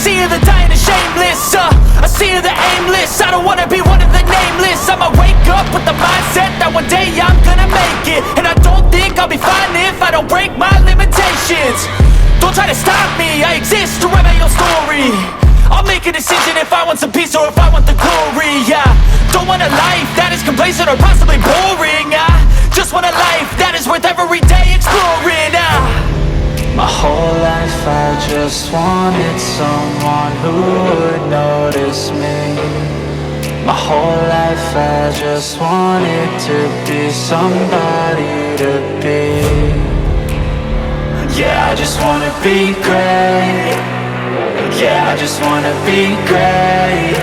see of the dying and shameless, I see of the aimless. I don't wanna be one of the nameless. I'ma wake up with the mindset that one day I'm gonna make it. And I don't think I'll be fine if I don't break my limitations. Don't try to stop me, I exist to write my own story. I'll make a decision if I want some peace or if I want the glory. Yeah, don't want a life that is complacent or possibly boring. I just want a life that is worth every day exploring. My whole life I just wanted someone who would notice me. My whole life I just wanted to be somebody to be. Yeah, I just wanna be great. Yeah, I just wanna be great.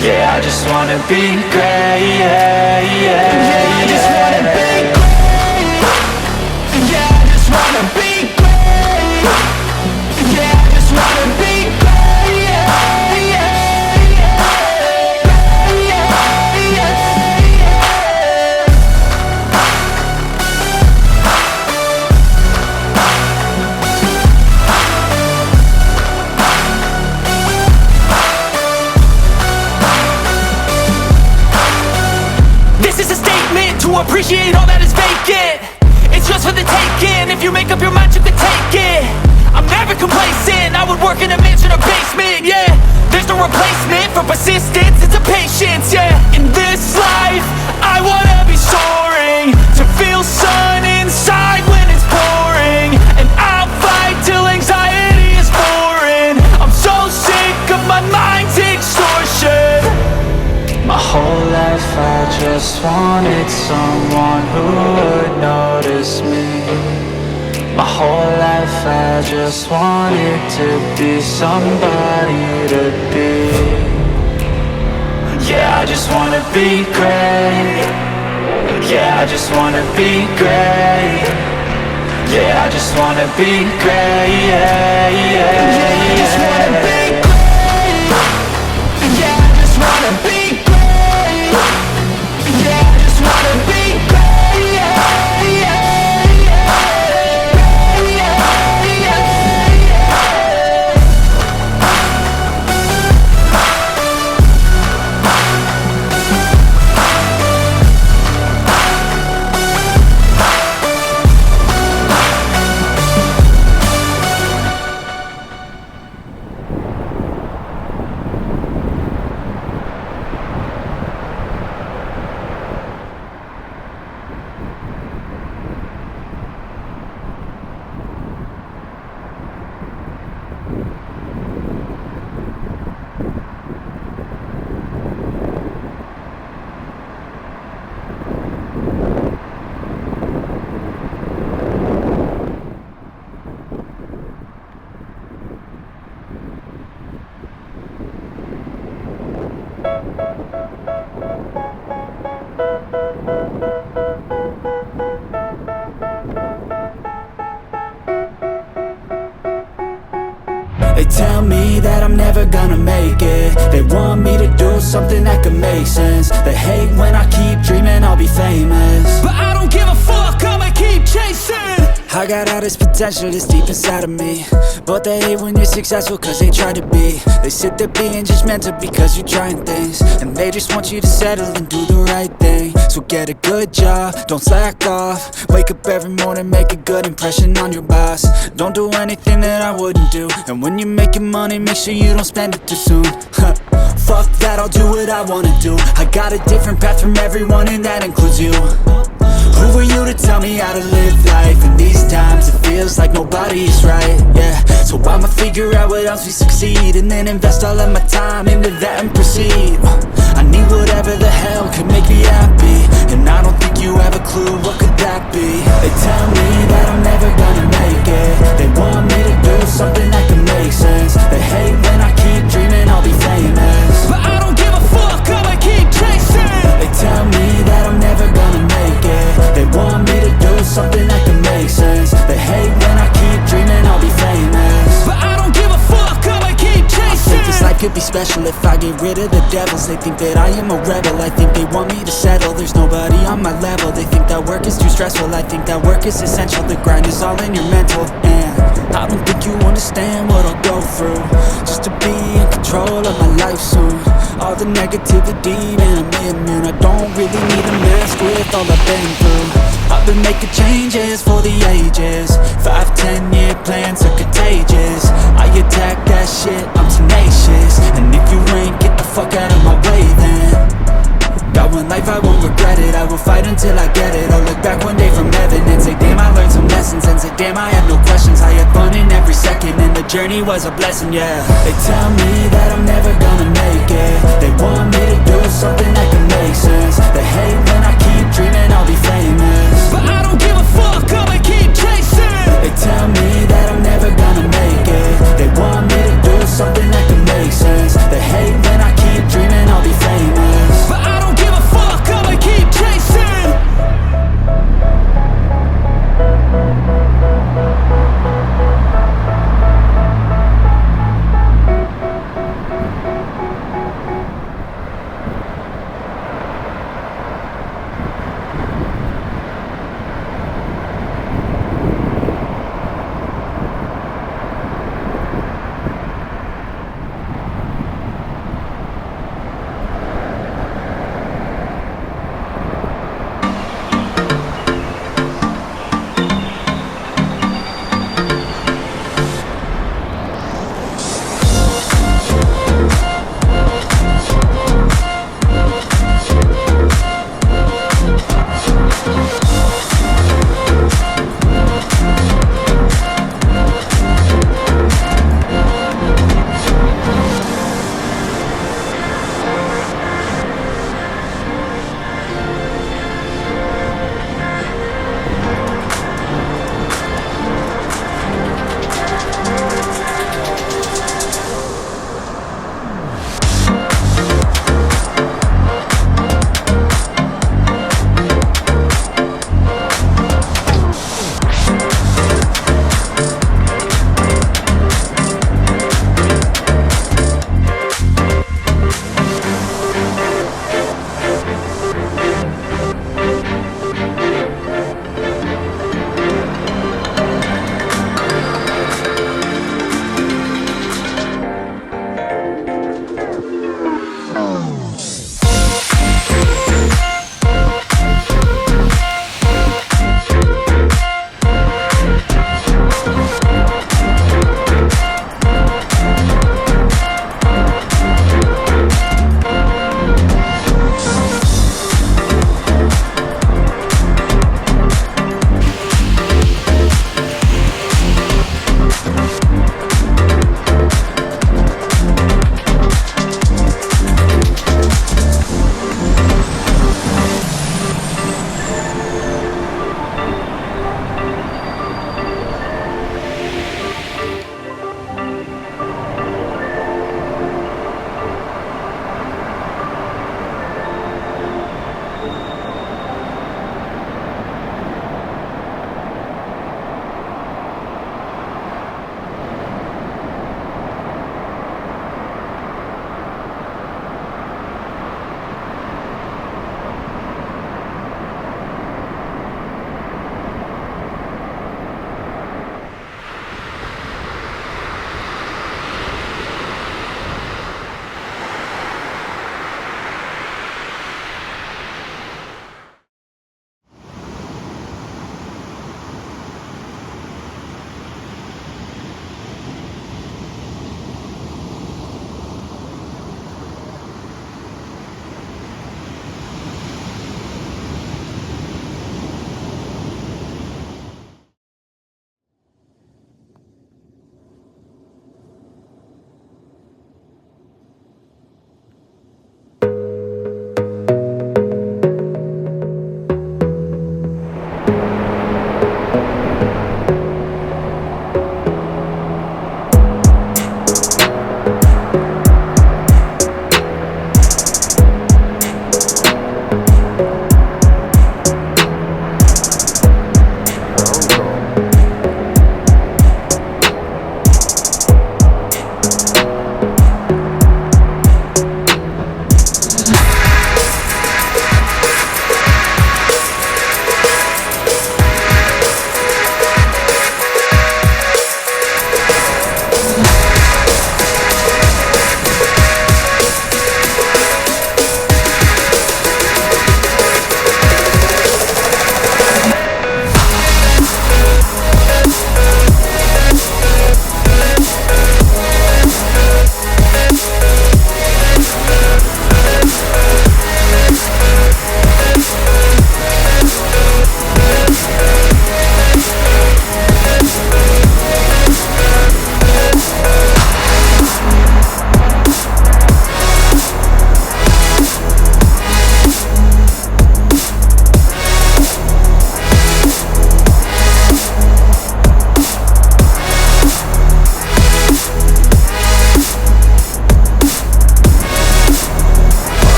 Yeah, I just wanna be great. Yeah, yeah, yeah, I just wanna be great. Yeah, I just wanna be great. Yeah, I just wanna be great. Yeah, yeah, yeah, yeah, yeah. This is a statement to appreciate all that is vacant. It's just for the taking. If you make up your mind, you can take it. I'm never complacent. I would work in a mansion or basement. Yeah, there's no replacement for persistence. It's a patience. Yeah, in this life, I wanna be soaring, to feel sun inside when it's pouring. And I'll fight till anxiety is foreign. I'm so sick of my mind's extortion. My whole life I just wanted someone who would notice me. My whole life I just wanted to be somebody to be. Yeah, I just wanna be great. Yeah, I just wanna be great. Yeah, I just wanna be great. Yeah, yeah, yeah, I just wanna be great. Yeah, I just wanna be great. Yeah, I just wanna be great. Yeah, yeah, yeah, yeah, yeah, yeah. They tell me that I'm never gonna make it. They want me to do something that could make sense. They hate when I keep dreaming I'll be famous, but I don't give a fuck, I'ma keep chasing. I got all this potential that's deep inside of me, but they hate when you're successful cause they try to be. They sit there being judgmental because you're trying things, and they just want you to settle and do the right thing. So get a good job, don't slack off. Wake up every morning, make a good impression on your boss. Don't do anything that I wouldn't do, and when you're making money, make sure you don't spend it too soon. Fuck that, I'll do what I wanna do. I got a different path from everyone, and that includes you. Who are you to tell me how to live life? In these times it feels like nobody is right, yeah. So I'ma figure out what else we succeed, and then invest all of my time into that and proceed. I need whatever the hell could make me happy, and I don't think you have a clue what could that be. They tell me that I'm never gonna make it. They want me to do something that can make sense. They hate when I keep dreaming I'll be famous, but I don't give a fuck, I'ma keep chasing. They tell me that I'm never gonna make it. They want me to do something that can make sense. They hate when I keep dreaming I'll be famous, but I don't give a fuck, I'ma keep chasing. I think this life could be special if I get rid of the devils. They think that I am a rebel, I think they want me to settle. There's nobody on my level, they think that work is too stressful. I think that work is essential, the grind is all in your mental. And I don't think you understand what I'll go through just to be in control of my life soon. All the negativity, man, I'm immune. I don't really need to mess with all I've been through. I've been making changes for the ages. 5, 10-year plans are contagious. I attack that shit, I'm tenacious. And if you ain't, get the fuck out of my way then. Got one life, I won't regret it. I will fight until I get it. I'll look back one day from heaven and say, damn, I learned some lessons. And say, damn, I have no questions. I had fun in every second, and the journey was a blessing, yeah. They tell me that I'm never gonna make it. They want me to do something that can make sense. They hate when I keep dreaming I'll be famous, but I don't give a fuck, I'ma keep chasing. They tell me that I'm never gonna make it. They want me to do something that can make sense. They hate when I keep dreaming I'll be famous, but I don't give a fuck, I'ma keep chasing.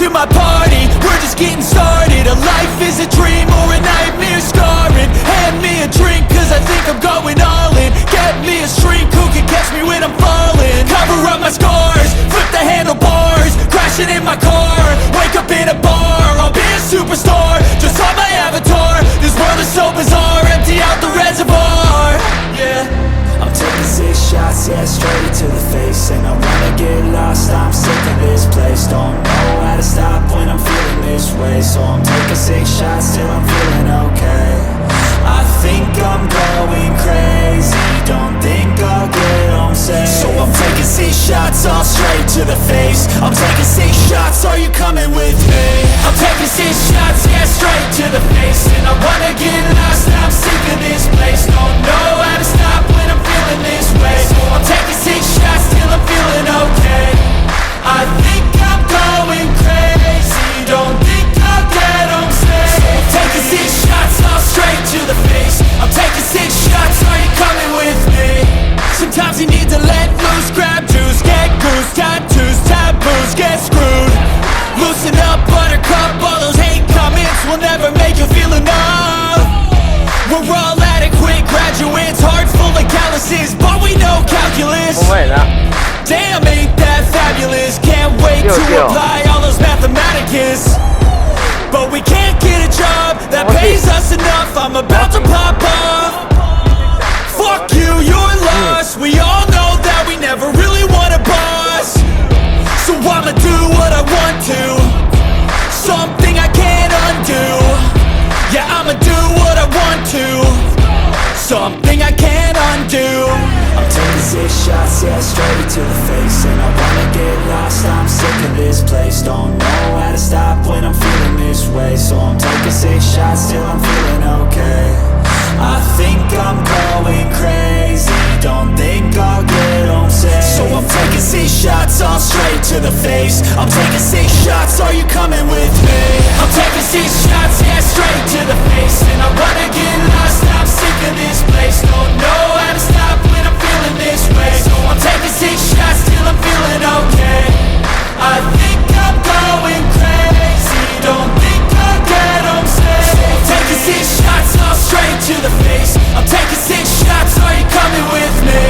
to my party, we're just getting started. A life is a dream or a nightmare scarring. Hand me a drink cause I think I'm going all in. Get me a shrink who can catch me when I'm falling. Cover up my scars, flip the handlebars, crashing in my car, wake up in a bar. I'll be a superstar, just on my avatar. This world is so bizarre, empty out the reservoir. Yeah, I'm taking 6 shots, yeah, straight to the face. And I wanna get lost, I'm sick of this place. Don't know how to stop when I'm feeling this way. So I'm taking 6 shots till I'm feeling okay. I think I'm going crazy, don't think I'll get home safe. So I'm taking 6 shots, all straight to the face. I'm taking 6 shots, are you coming with me? I'm taking 6 shots, yeah, straight to the face. And I wanna get lost, I'm sick of this place. Don't know how to stop when I'm feeling this way. So I'm taking 6 shots till I'm feeling okay. I think I'm going crazy, don't think I'll get home safe. So I'm taking 6 shots, all straight to the face. I'm taking 6 shots, are you coming with me? Sometimes you need to let loose, grab juice, get goose, tattoos, taboos, get screwed. Loosen up, buttercup, all those hate comments will never make you feel enough. We're all adequate graduates, hearts full of calluses, but we know calculus. Damn, ain't that fabulous? Can't wait to apply all those mathematicus. But we can't get a job that pays us enough. I'm about to pop off. Fuck you, you're lost. We all know that we never really want a boss. So I'ma do what I want to, something I can't undo. Yeah, I'ma do what I want to, something I can't undo. I'm taking 6 shots, yeah, straight to the face. And I wanna get lost, I'm sick of this place. Don't know how to stop when I'm feeling this way. So I'm taking 6 shots till I'm feeling okay. I think I'm going crazy, don't think I'll get home safe. So I'm taking 6 shots, all straight to the face. I'm taking 6 shots, are you coming with me? I'm taking 6 shots, yeah, straight to the face. And I wanna get lost, I'm sick of this place. Don't know how to stop when I'm feeling this way. So I'm taking 6 shots till I'm feeling okay. I think I'm going crazy, don't think I'll get home safe. So I'm taking 6 shots, all straight to the face. I'm taking 6 shots, are you coming with me?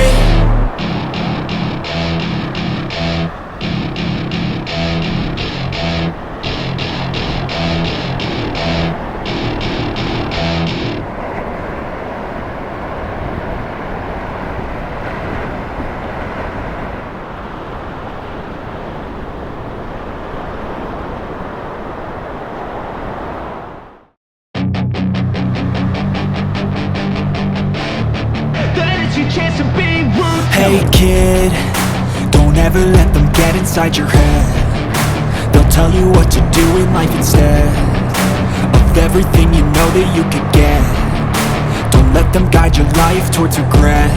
Hey kid, don't ever let them get inside your head. They'll tell you what to do in life instead of everything you know that you could get. Don't let them guide your life towards regret.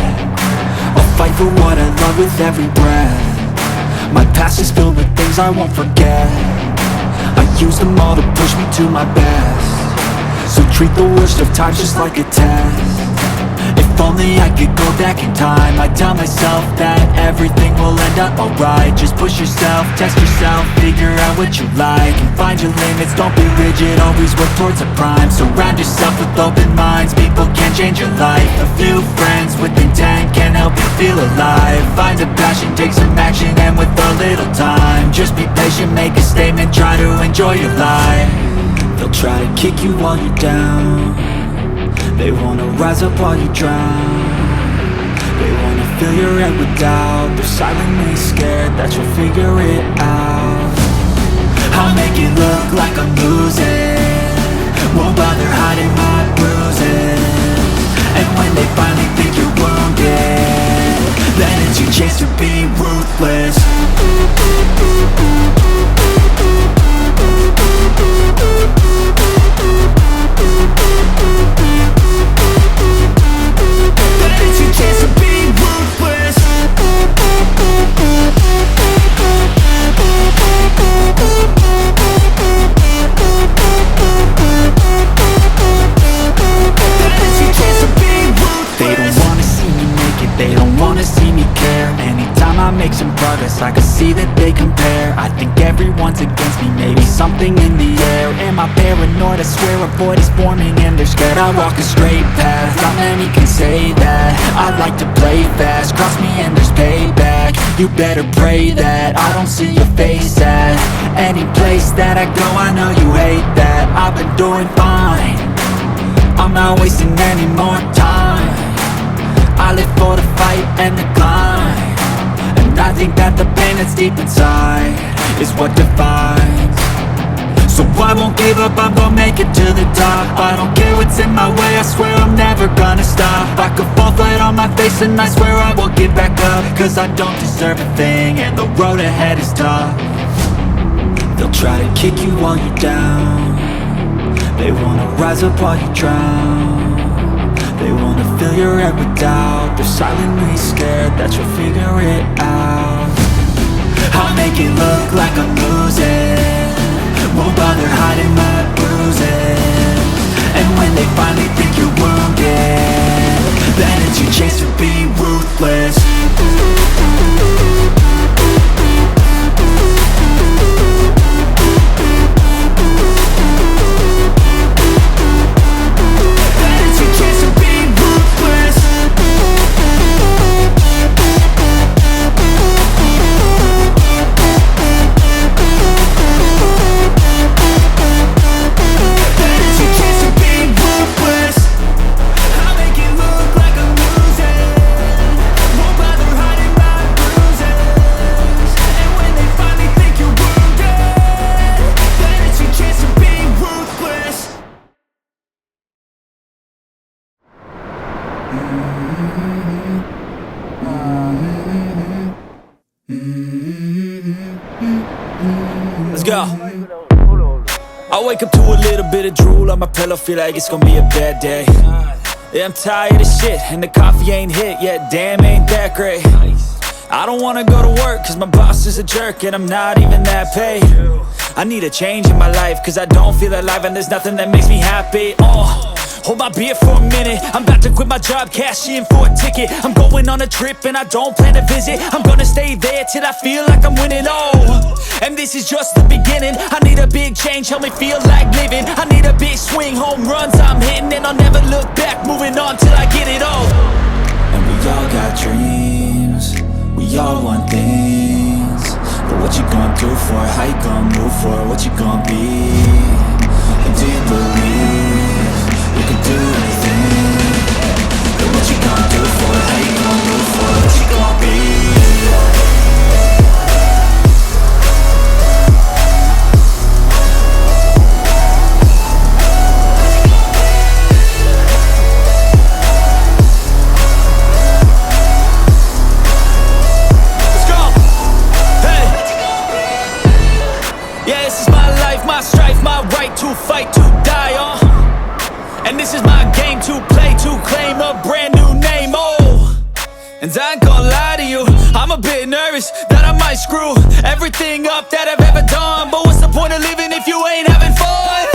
I'll fight for what I love with every breath. My past is filled with things I won't forget. I use them all to push me to my best. So treat the worst of times just like a test. If only I could go back in time, I'd tell myself that everything will end up alright. Just push yourself, test yourself, figure out what you like, and find your limits, don't be rigid, always work towards a prime. Surround yourself with open minds, people can change your life. A few friends with intent can help you feel alive. Find a passion, take some action, and with a little time, just be patient, make a statement, try to enjoy your life. They'll try to kick you while you're down, they wanna rise up while you drown. They wanna fill your head with doubt. They're silently scared that you'll figure it out. I'll make it look like I'm losing, won't bother hiding my bruises. And when they finally think you're wounded, then it's your chance to be ruthless. I can see that they compare. I something in the air. Am I paranoid? I swear a void is forming and they're scared. I walk a straight path, not many can say that. I like to play fast, cross me and there's payback. You better pray that I don't see your face at any place that I go. I know you hate that. I've been doing fine, I'm not wasting any more time. I live for the fight and the climb, and I think that the pain that's deep inside is what defines. So I won't give up, I'm gonna make it to the top. I don't care what's in my way, I swear I'm never gonna stop. I could fall flat on my face and I swear I will get back up, cause I don't deserve a thing and the road ahead is tough. They'll try to kick you while you're down, they wanna rise up while you drown. They wanna fill your head with doubt, they're silently scared that you'll figure it out. I'll make it look like I'm losing, won't bother hiding my bruises. And when they finally think you're wounded, then it's your chance to be ruthless. Then it's your chance to be ruthless. Let's go. I wake up to a little bit of drool on my pillow, feel like it's gonna be a bad day. Yeah, I'm tired of shit, and the coffee ain't hit yet, damn, ain't that great. I don't wanna go to work, cause my boss is a jerk, and I'm not even that paid. I need a change in my life, cause I don't feel alive, and there's nothing that makes me happy. Hold my beer for a minute, I'm about to quit my job, cash in for a ticket. I'm going on a trip and I don't plan to visit, I'm gonna stay there till I feel like I'm winning, and this is just the beginning. I need a big change, help me feel like living. I need a big swing, home runs I'm hitting, and I'll never look back, moving on till I get it all. And we all got dreams, we all want things, but what you gonna do for it? How you gonna move for it? What you gonna be? And do you believe you can do anything? But what you gonna do for it? How you gonna move for it? What you gonna be? Let's go! Hey! Yeah, this is my life, my strife, my right to fight, to die on. And this is my game to play, to claim a brand new name, And I ain't gonna lie to you, I'm a bit nervous that I might screw everything up that I've ever done. But what's the point of living if you ain't having fun?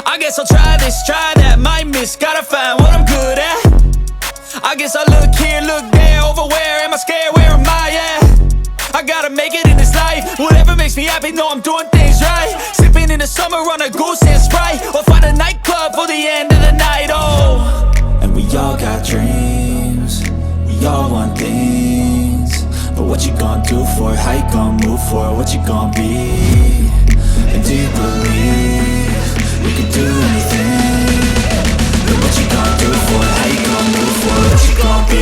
I guess I'll try this, try that, might miss, gotta find what I'm good at. I guess I look here, look there, over where am I scared, where am I at? I gotta make it in this life, whatever makes me happy, know I'm doing things right. Sipping in the summer on a goose and Sprite, or find a nightclub for the end of the night, And we all got dreams, we all want things, but what you gonna do for it? How you gonna move for it? What you gonna be? And do you believe you can do anything? But what you gonna do for it? How you gonna move for it? What you gonna be?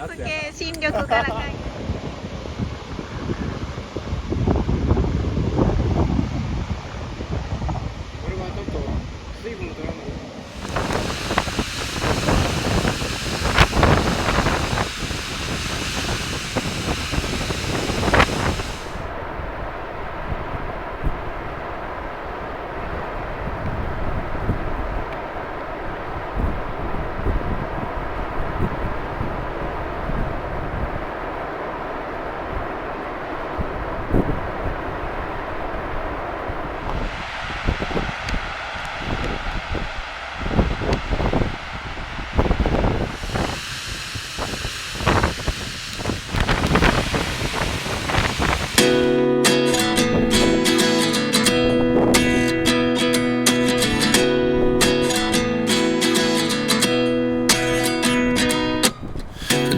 つけ新緑から帰って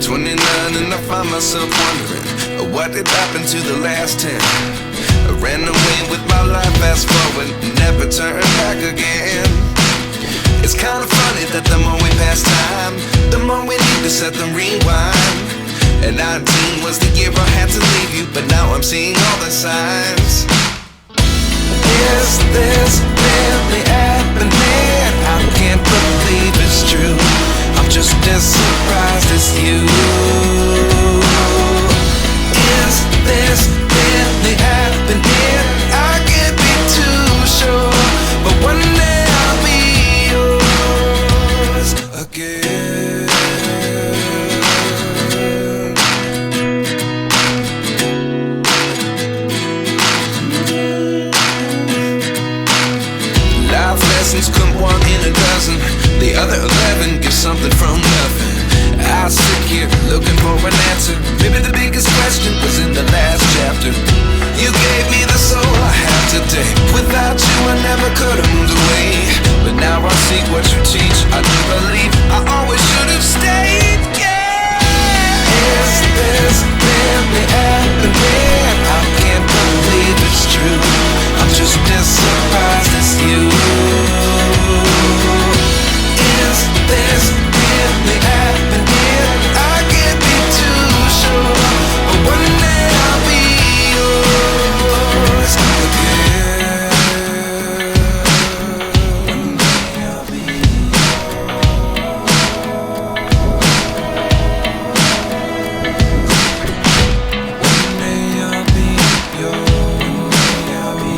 29 and I find myself wondering what did happen to the last 10. I ran away with my life, fast forward, never turn back again. It's kinda funny that the more we pass time, the more we need to set the rewind. And 19 was the year I had to leave you, but now I'm seeing all the signs. Is this really happening? I can't believe it's true. I'm just as surprised as you. Is this really happening? I can't be too sure, but one day I'll be yours again. Life lessons come one in a dozen. The other 11 give something from nothing. I sit here looking for an answer. Maybe the biggest question was in the last chapter. You gave me the soul I have today. Without you I never could have moved away. But now I see what you teach. I do believe I always should have stayed. Yeah. Is this really happening? I can't believe it's true. I'm just as surprised as you. Is this really happening? I can't be too sure, but one day I'll be yours again. One day I'll be yours. One day I'll be yours. One day I'll be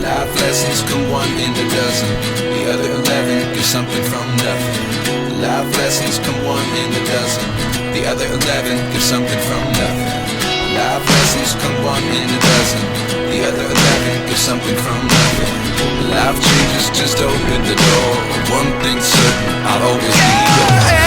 Life lessons come one in a dozen. The other 11 give something from nothing. Life lessons come one in a dozen. The other 11 give something from nothing. Life lessons come one in a dozen. The other 11 give something from nothing. Life changes just open the door. One thing's certain, I'll always be yours.